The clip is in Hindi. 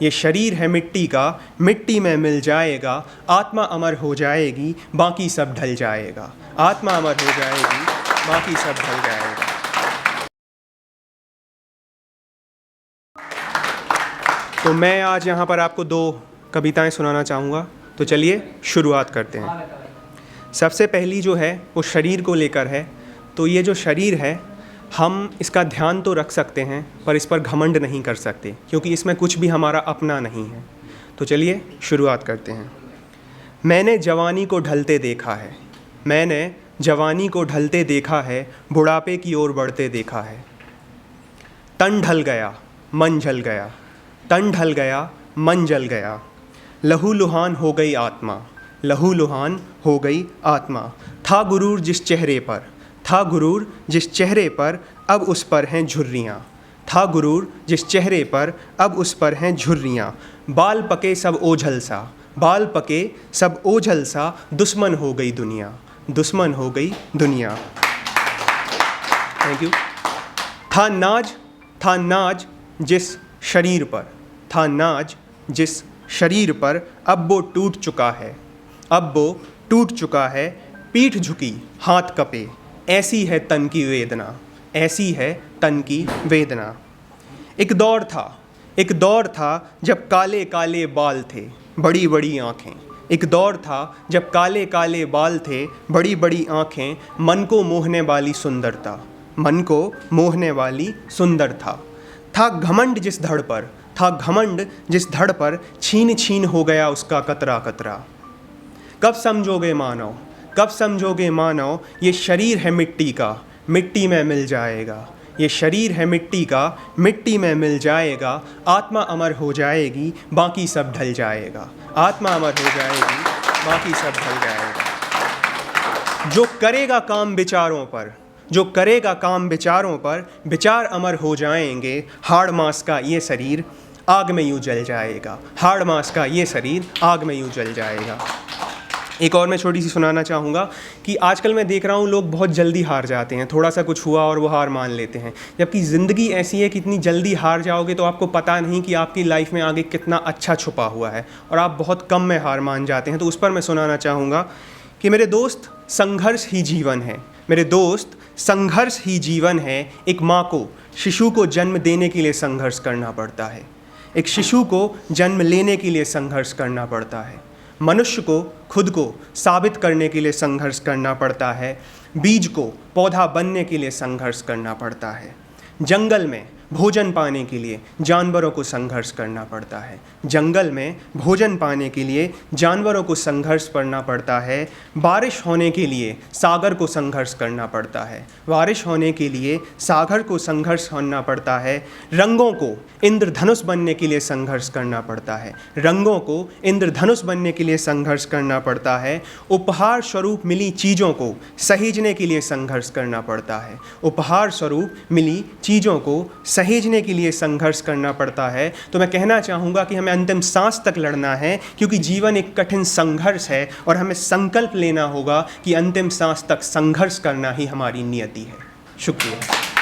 ये शरीर है मिट्टी का, मिट्टी में मिल जाएगा, आत्मा अमर हो जाएगी, बाकी सब ढल जाएगा। आत्मा अमर हो जाएगी, बाकी सब ढल जाएगा। तो मैं आज यहाँ पर आपको 2 कविताएं सुनाना चाहूँगा। तो चलिए शुरुआत करते हैं। सबसे पहली जो है वो शरीर को लेकर है। तो ये जो शरीर है, हम इसका ध्यान तो रख सकते हैं पर इस पर घमंड नहीं कर सकते, क्योंकि इसमें कुछ भी हमारा अपना नहीं है। तो चलिए शुरुआत करते हैं। मैंने जवानी को ढलते देखा है, मैंने जवानी को ढलते देखा है, बुढ़ापे की ओर बढ़ते देखा है। तन ढल गया, मन जल गया, तन ढल गया, मन जल गया। लहू लुहान हो गई आत्मा, लहू लुहान हो गई आत्मा। था गुरूर जिस चेहरे पर, था गुरूर जिस चेहरे पर, अब उस पर हैं झुर्रियाँ। था गुरूर जिस चेहरे पर, अब उस पर हैं झुर्रियाँ। बाल पके सब ओझल सा, बाल पके सब ओझल सा, दुश्मन हो गई दुनिया, दुश्मन हो गई दुनिया। Thank you. था नाज जिस शरीर पर, था नाज जिस शरीर पर, अब वो टूट चुका है, अब वो टूट चुका है। पीठ झुकी हाथ कपे, ऐसी है तन की वेदना, ऐसी है तन की वेदना। एक दौर था जब काले काले बाल थे, बड़ी बड़ी आँखें। एक दौर था जब काले काले बाल थे, बड़ी बड़ी आँखें। मन को मोहने वाली सुंदरता, मन को मोहने वाली सुंदर था घमंड जिस धड़ पर, था घमंड जिस धड़ पर, छीन छीन हो गया उसका कतरा कतरा। कब समझोगे मानव, कब समझोगे मानव, ये शरीर है मिट्टी का, मिट्टी में मिल जाएगा। ये शरीर है मिट्टी का, मिट्टी में मिल जाएगा। आत्मा अमर हो जाएगी, बाकी सब ढल जाएगा। आत्मा अमर हो जाएगी, बाकी सब ढल जाएगा। जो करेगा काम विचारों पर, जो करेगा काम विचारों पर, विचार अमर हो जाएंगे। हाड़ मांस का ये शरीर आग में यूँ जल जाएगा, हाड़ मांस का ये शरीर आग में यूँ जल जाएगा। एक और मैं छोटी सी सुनाना चाहूँगा कि आजकल मैं देख रहा हूँ लोग बहुत जल्दी हार जाते हैं। थोड़ा सा कुछ हुआ और वो हार मान लेते हैं, जबकि ज़िंदगी ऐसी है कि इतनी जल्दी हार जाओगे तो आपको पता नहीं कि आपकी लाइफ में आगे कितना अच्छा छुपा हुआ है, और आप बहुत कम में हार मान जाते हैं। तो उस पर मैं सुनाना चाहूँगा कि मेरे दोस्त, संघर्ष ही जीवन है, मेरे दोस्त संघर्ष ही जीवन है। एक माँ को शिशु को जन्म देने के लिए संघर्ष करना पड़ता है, एक शिशु को जन्म लेने के लिए संघर्ष करना पड़ता है। मनुष्य को खुद को साबित करने के लिए संघर्ष करना पड़ता है। बीज को पौधा बनने के लिए संघर्ष करना पड़ता है। जंगल में भोजन पाने के लिए जानवरों को संघर्ष करना पड़ता है, जंगल में भोजन पाने के लिए जानवरों को संघर्ष करना पड़ता है। बारिश होने के लिए सागर को संघर्ष करना पड़ता है, बारिश होने के लिए सागर को संघर्ष करना पड़ता है। रंगों को इंद्रधनुष बनने के लिए संघर्ष करना पड़ता है, रंगों को इंद्रधनुष बनने के लिए संघर्ष करना पड़ता है। उपहार स्वरूप मिली चीज़ों को सहेजने के लिए संघर्ष करना पड़ता है, उपहार स्वरूप मिली चीज़ों को सहेजने के लिए संघर्ष करना पड़ता है। तो मैं कहना चाहूँगा कि हमें अंतिम सांस तक लड़ना है, क्योंकि जीवन एक कठिन संघर्ष है और हमें संकल्प लेना होगा कि अंतिम सांस तक संघर्ष करना ही हमारी नियति है। शुक्रिया।